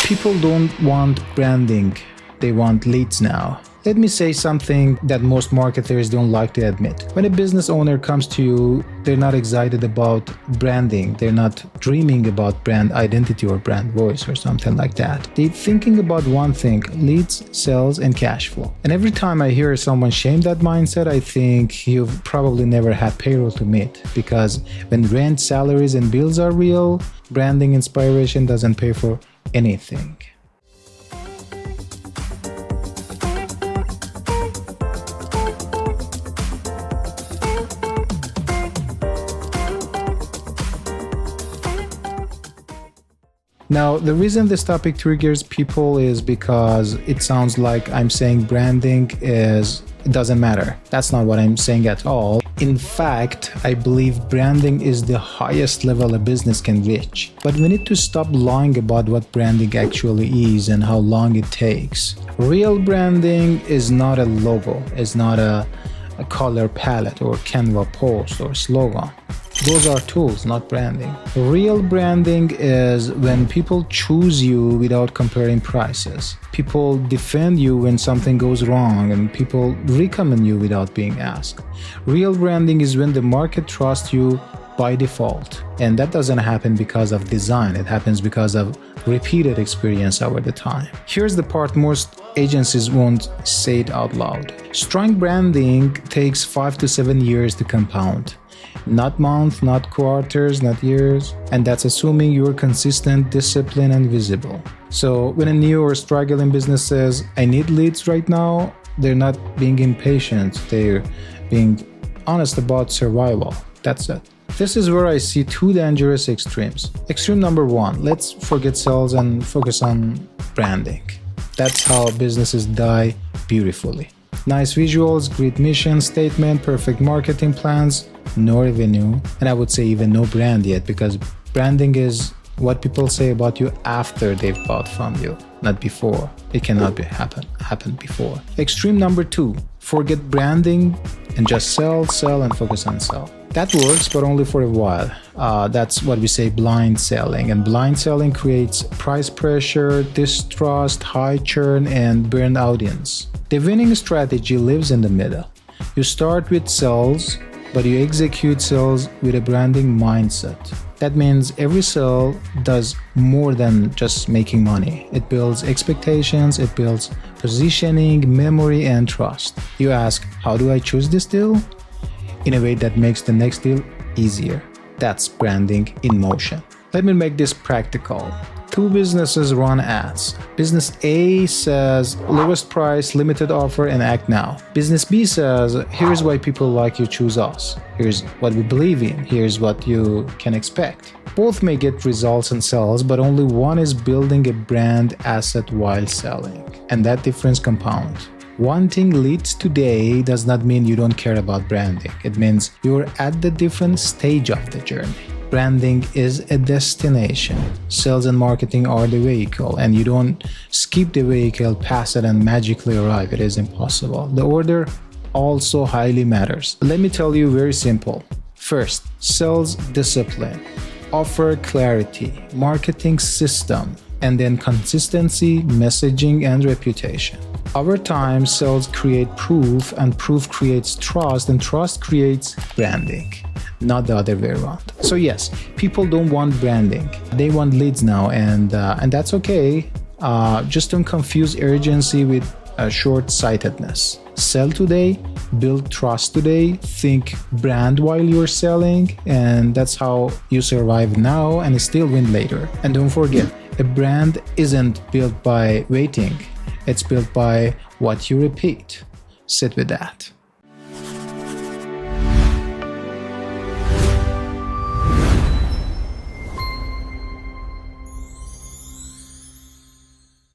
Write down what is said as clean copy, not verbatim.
People don't want branding, they want leads now. Let me say something that most marketers don't like to admit. When a business owner comes to you, they're not excited about branding. They're not dreaming about brand identity or brand voice or something like that. They're thinking about one thing: leads, sales, and cash flow. And every time I hear someone shame that mindset, I think you've probably never had payroll to meet. Because when rent, salaries, and bills are real, branding inspiration doesn't pay for anything. Now, the reason this topic triggers people is because it sounds like I'm saying branding it doesn't matter. That's not what I'm saying at all. In fact, I believe branding is the highest level a business can reach. But we need to stop lying about what branding actually is and how long it takes. Real branding is not a logo, it's not a color palette or Canva post or slogan. Those are tools, not branding. Real branding is when people choose you without comparing prices. People defend you when something goes wrong, and people recommend you without being asked. Real branding is when the market trusts you by default. And that doesn't happen because of design. It happens because of repeated experience over the time. Here's the part most agencies won't say it out loud. Strong branding takes 5 to 7 years to compound. Not months, not quarters, not years. And that's assuming you're consistent, disciplined, and visible. So when a new or struggling business says, I need leads right now, they're not being impatient. They're being honest about survival. That's it. This is where I see two dangerous extremes. Extreme number one, let's forget sales and focus on branding. That's how businesses die beautifully. Nice visuals, great mission statement, perfect marketing plans, no revenue, and I would say even no brand yet, because branding is what people say about you after they've bought from you, not before. It cannot happen before. Extreme number two, forget branding and just sell, and focus on sell. That works, but only for a while. That's what we say blind selling. And blind selling creates price pressure, distrust, high churn, and burned audience. The winning strategy lives in the middle. You start with sales, but you execute sales with a branding mindset. That means every sale does more than just making money. It builds expectations, it builds positioning, memory, and trust. You ask, how do I choose this deal? In a way that makes the next deal easier. That's branding in motion. Let me make this practical. Two businesses run ads. Business A says, lowest price, limited offer, and act now. Business B says, here's why people like you, choose us. Here's what we believe in. Here's what you can expect. Both may get results and sales, but only one is building a brand asset while selling. And that difference compounds. Wanting leads today does not mean you don't care about branding. It means you're at the different stage of the journey. Branding is a destination. Sales and marketing are the vehicle, and you don't skip the vehicle, pass it, and magically arrive. It is impossible. The order also highly matters. Let me tell you very simple. First, sales discipline, offer clarity, marketing system, and then consistency, messaging, and reputation. Over time, sales create proof, and proof creates trust, and trust creates branding, not the other way around. So yes, people don't want branding. They want leads now, and that's okay. Just don't confuse urgency with short-sightedness. Sell today, build trust today, think brand while you're selling, and that's how you survive now and still win later. And don't forget, a brand isn't built by waiting. It's built by what you repeat. Sit with that.